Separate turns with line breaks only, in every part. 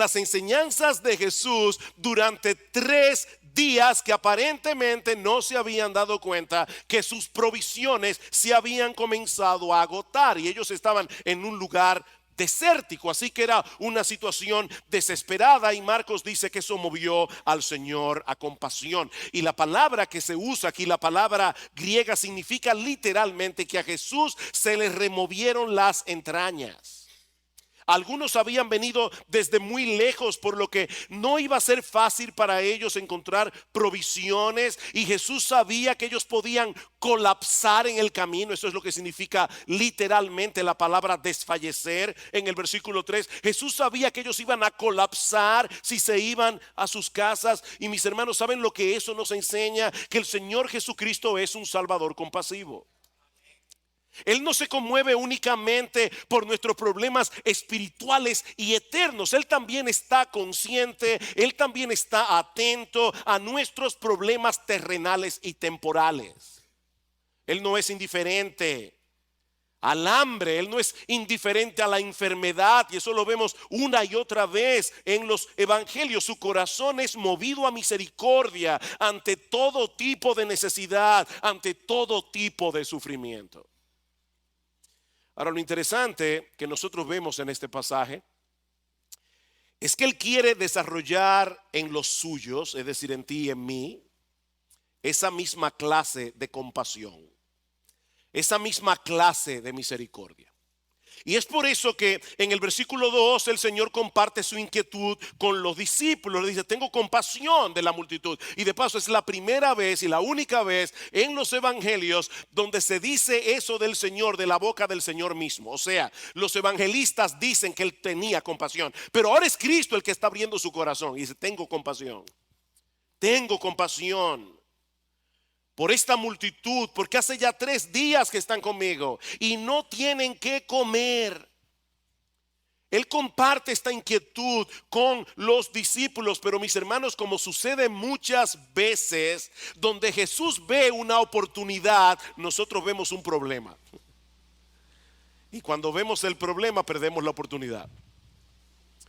las enseñanzas de Jesús durante 3 días que aparentemente no se habían dado cuenta que sus provisiones se habían comenzado a agotar y ellos estaban en un lugar desértico, así que era una situación desesperada y Marcos dice que eso movió al Señor a compasión. Y la palabra que se usa aquí, la palabra griega, significa literalmente que a Jesús se le removieron las entrañas. Algunos habían venido desde muy lejos, por lo que no iba a ser fácil para ellos encontrar provisiones. Y Jesús sabía que ellos podían colapsar en el camino. Eso es lo que significa literalmente la palabra desfallecer en el versículo 3. Jesús sabía que ellos iban a colapsar si se iban a sus casas. Y mis hermanos, ¿saben lo que eso nos enseña? Que el Señor Jesucristo es un Salvador compasivo. Él no se conmueve únicamente por nuestros problemas espirituales y eternos. Él también está consciente, Él también está atento a nuestros problemas terrenales y temporales. Él no es indiferente al hambre, Él no es indiferente a la enfermedad, y eso lo vemos una y otra vez en los evangelios. Su corazón es movido a misericordia ante todo tipo de necesidad, ante todo tipo de sufrimiento. Ahora, lo interesante que nosotros vemos en este pasaje es que Él quiere desarrollar en los suyos, es decir, en ti y en mí, esa misma clase de compasión, esa misma clase de misericordia. Y es por eso que en el versículo 2 el Señor comparte su inquietud con los discípulos. Le dice: tengo compasión de la multitud. Y de paso es la primera vez y la única vez en los evangelios donde se dice eso del Señor de la boca del Señor mismo. O sea, los evangelistas dicen que Él tenía compasión, pero ahora es Cristo el que está abriendo su corazón y dice: tengo compasión. Tengo compasión por esta multitud, porque hace ya 3 días que están conmigo y no tienen que comer. Él comparte esta inquietud con los discípulos, pero mis hermanos, como sucede muchas veces, donde Jesús ve una oportunidad, nosotros vemos un problema. Y cuando vemos el problema, perdemos la oportunidad.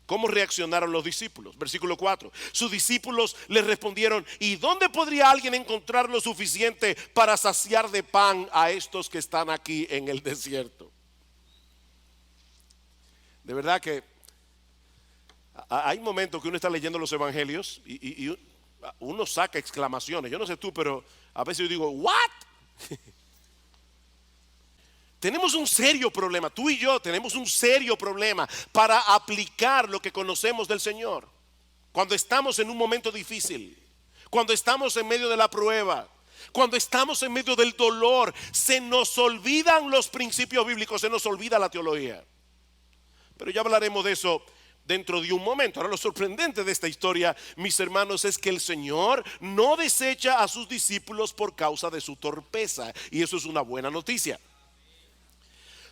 ¿Cómo reaccionaron los discípulos? Versículo 4. Sus discípulos le respondieron: ¿y dónde podría alguien encontrar lo suficiente para saciar de pan a estos que están aquí en el desierto? De verdad que hay momentos que uno está leyendo los evangelios y uno saca exclamaciones. Yo no sé tú, pero a veces yo digo: ¿what? Tenemos un serio problema, tú y yo tenemos un serio problema para aplicar lo que conocemos del Señor. Cuando estamos en un momento difícil, cuando estamos en medio de la prueba, cuando estamos en medio del dolor, se nos olvidan los principios bíblicos, se nos olvida la teología. Pero ya hablaremos de eso dentro de un momento. Ahora, lo sorprendente de esta historia, mis hermanos, es que el Señor no desecha a sus discípulos por causa de su torpeza, y eso es una buena noticia,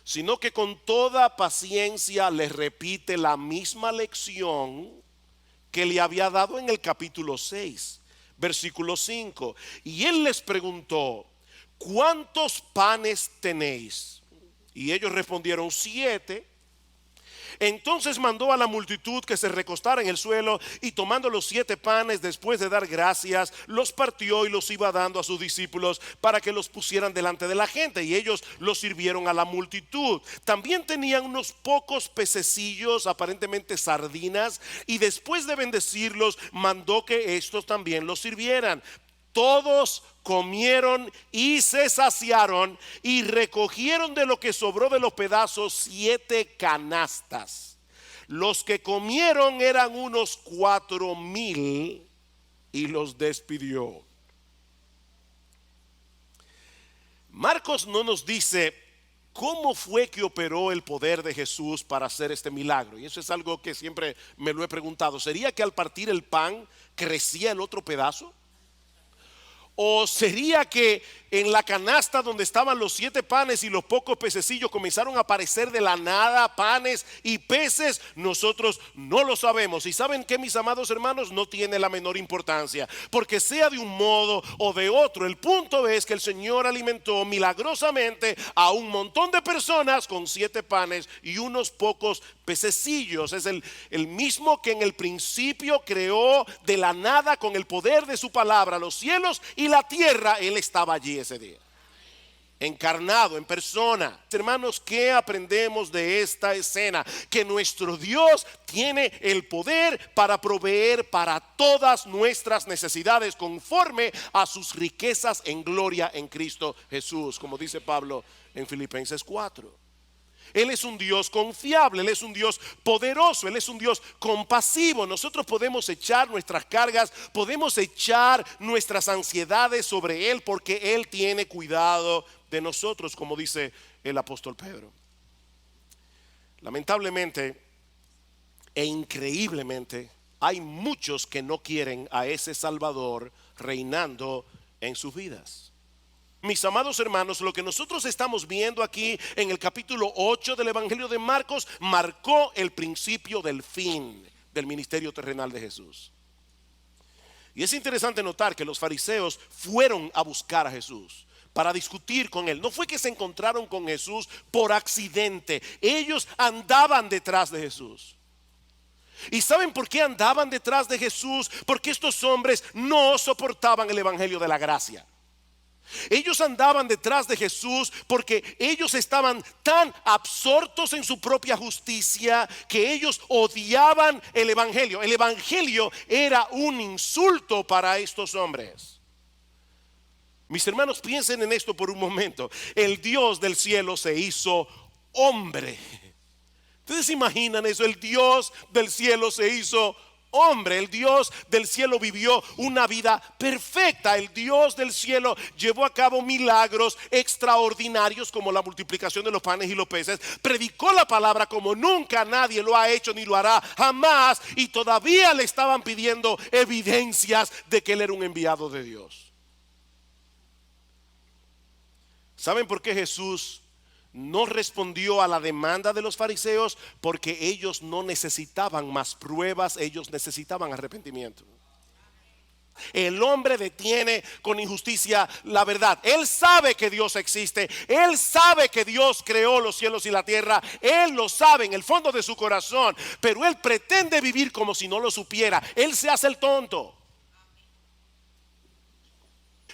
sino que con toda paciencia les repite la misma lección que le había dado en el capítulo 6, versículo 5. Y Él les preguntó: ¿cuántos panes tenéis? Y ellos respondieron: 7. Entonces mandó a la multitud que se recostara en el suelo, y tomando los 7 panes, después de dar gracias, los partió y los iba dando a sus discípulos para que los pusieran delante de la gente, y ellos los sirvieron a la multitud. También tenían unos pocos pececillos, aparentemente sardinas, y después de bendecirlos mandó que estos también los sirvieran. Todos comieron y se saciaron, y recogieron de lo que sobró de los pedazos 7 canastas. Los que comieron eran unos 4,000, y los despidió. Marcos no nos dice cómo fue que operó el poder de Jesús para hacer este milagro, y eso es algo que siempre me lo he preguntado. ¿Sería que al partir el pan crecía el otro pedazo? ¿O sería que en la canasta donde estaban los 7 panes y los pocos pececillos comenzaron a aparecer de la nada panes y peces? Nosotros no lo sabemos. Y saben que, mis amados hermanos, no tiene la menor importancia, porque sea de un modo o de otro, el punto es que el Señor alimentó milagrosamente a un montón de personas con 7 panes y unos pocos pececillos. Es el mismo que en el principio creó de la nada con el poder de su palabra los cielos y la tierra. Él estaba allí ese día, encarnado en persona. Hermanos, ¿qué aprendemos de esta escena? Que nuestro Dios tiene el poder para proveer para todas nuestras necesidades conforme a sus riquezas en gloria en Cristo Jesús, como dice Pablo en Filipenses 4. Él es un Dios confiable, Él es un Dios poderoso, Él es un Dios compasivo. Nosotros podemos echar nuestras cargas, podemos echar nuestras ansiedades sobre Él, porque Él tiene cuidado de nosotros, como dice el apóstol Pedro. Lamentablemente e increíblemente, hay muchos que no quieren a ese Salvador reinando en sus vidas. Mis amados hermanos, lo que nosotros estamos viendo aquí en el capítulo 8 del Evangelio de Marcos marcó el principio del fin del ministerio terrenal de Jesús. Y es interesante notar que los fariseos fueron a buscar a Jesús para discutir con él. No fue que se encontraron con Jesús por accidente. Ellos andaban detrás de Jesús. ¿Y saben por qué andaban detrás de Jesús? Porque estos hombres no soportaban el evangelio de la gracia. Ellos andaban detrás de Jesús porque ellos estaban tan absortos en su propia justicia que ellos odiaban el evangelio. El evangelio era un insulto para estos hombres. Mis hermanos, piensen en esto por un momento. El Dios del cielo se hizo hombre. ¿Ustedes se imaginan eso? El Dios del cielo se hizo hombre. El Dios del cielo vivió una vida perfecta. El Dios del cielo llevó a cabo milagros extraordinarios como la multiplicación de los panes y los peces. Predicó la palabra como nunca nadie lo ha hecho ni lo hará jamás. Y todavía le estaban pidiendo evidencias de que él era un enviado de Dios. ¿Saben por qué Jesús no respondió a la demanda de los fariseos? Porque ellos no necesitaban más pruebas, ellos necesitaban arrepentimiento. El hombre detiene con injusticia la verdad. Él sabe que Dios existe, él sabe que Dios creó los cielos y la tierra, él lo sabe en el fondo de su corazón, pero él pretende vivir como si no lo supiera. Él se hace el tonto.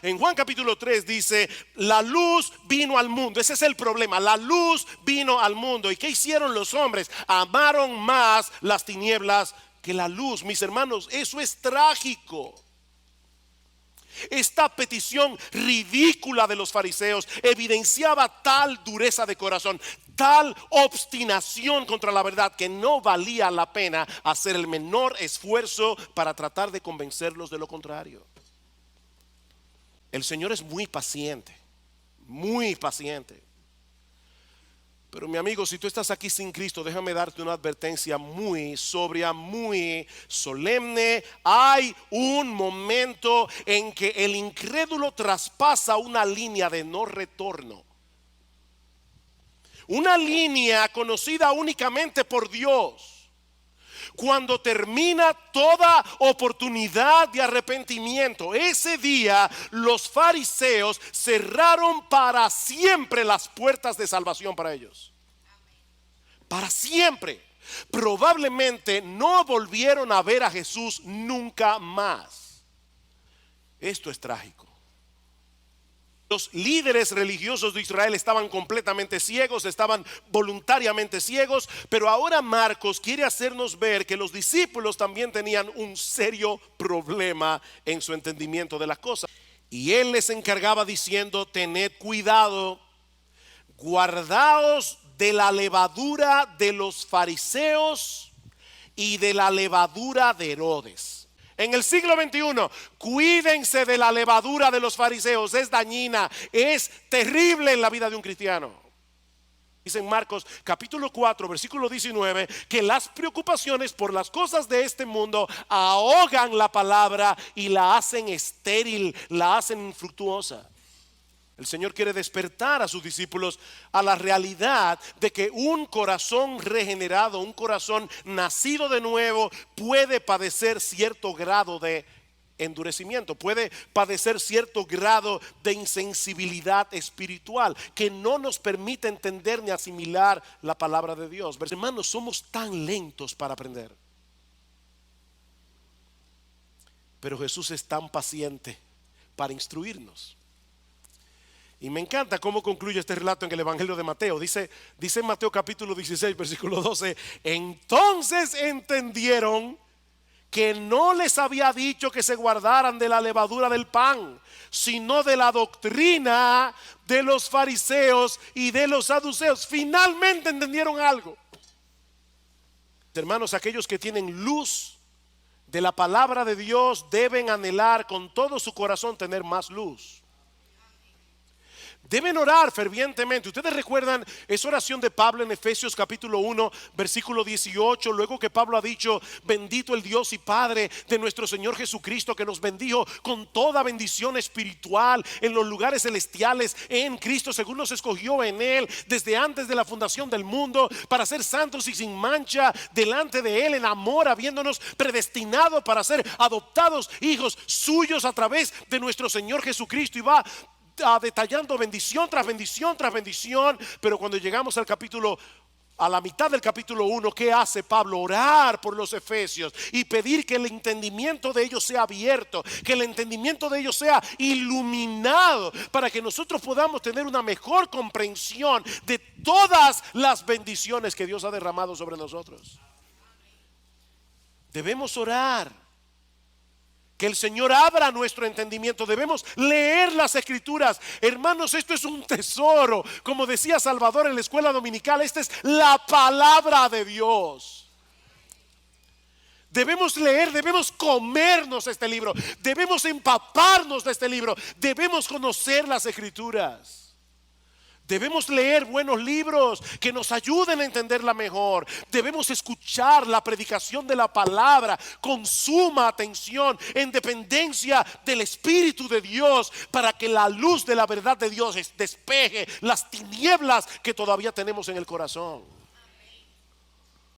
En Juan capítulo 3 dice: la luz vino al mundo. Ese es el problema, la luz vino al mundo. ¿Y qué hicieron los hombres? Amaron más las tinieblas que la luz. Mis hermanos, eso es trágico. Esta petición ridícula de los fariseos evidenciaba tal dureza de corazón, tal obstinación contra la verdad, que no valía la pena hacer el menor esfuerzo para tratar de convencerlos de lo contrario. El Señor es muy paciente, muy paciente. Pero mi amigo, si tú estás aquí sin Cristo, déjame darte una advertencia muy sobria, muy solemne. Hay un momento en que el incrédulo traspasa una línea de no retorno. Una línea conocida únicamente por Dios. Cuando termina toda oportunidad de arrepentimiento, ese día los fariseos cerraron para siempre las puertas de salvación para ellos. Para siempre. Probablemente no volvieron a ver a Jesús nunca más. Esto es trágico. Los líderes religiosos de Israel estaban completamente ciegos, estaban voluntariamente ciegos, pero ahora Marcos quiere hacernos ver que los discípulos también tenían un serio problema en su entendimiento de las cosas. Y él les encargaba diciendo: tened cuidado, guardaos de la levadura de los fariseos y de la levadura de Herodes. En el siglo XXI, cuídense de la levadura de los fariseos. Es dañina, es terrible en la vida de un cristiano. Dice en Marcos capítulo 4 versículo 19 que las preocupaciones por las cosas de este mundo ahogan la palabra y la hacen estéril, la hacen infructuosa. El Señor quiere despertar a sus discípulos a la realidad de que un corazón regenerado, un corazón nacido de nuevo, puede padecer cierto grado de endurecimiento, puede padecer cierto grado de insensibilidad espiritual que no nos permite entender ni asimilar la palabra de Dios. Hermanos, somos tan lentos para aprender, pero Jesús es tan paciente para instruirnos. Y me encanta cómo concluye este relato en el Evangelio de Mateo. Dice en Mateo capítulo 16 versículo 12: entonces entendieron que no les había dicho que se guardaran de la levadura del pan, sino de la doctrina de los fariseos y de los saduceos. Finalmente entendieron algo. Hermanos, aquellos que tienen luz de la palabra de Dios deben anhelar con todo su corazón tener más luz. Deben orar fervientemente. Ustedes recuerdan esa oración de Pablo en Efesios capítulo 1 versículo 18, luego que Pablo ha dicho: bendito el Dios y Padre de nuestro Señor Jesucristo, que nos bendijo con toda bendición espiritual en los lugares celestiales en Cristo, según nos escogió en Él desde antes de la fundación del mundo, para ser santos y sin mancha delante de Él en amor, habiéndonos predestinado para ser adoptados hijos suyos a través de nuestro Señor Jesucristo. Y va detallando bendición tras bendición tras bendición. Pero cuando llegamos al capítulo, a la mitad del capítulo 1, ¿qué hace Pablo? Orar por los efesios y pedir que el entendimiento de ellos sea abierto, que el entendimiento de ellos sea iluminado, para que nosotros podamos tener una mejor comprensión de todas las bendiciones que Dios ha derramado sobre nosotros. Debemos orar que el Señor abra nuestro entendimiento. Debemos leer las Escrituras. Hermanos, esto es un tesoro. Como decía Salvador en la escuela dominical, esta es la palabra de Dios. Debemos leer, debemos comernos este libro, debemos empaparnos de este libro, debemos conocer las Escrituras. Debemos leer buenos libros que nos ayuden a entenderla mejor. Debemos escuchar la predicación de la palabra con suma atención, en dependencia del Espíritu de Dios, para que la luz de la verdad de Dios despeje las tinieblas que todavía tenemos en el corazón.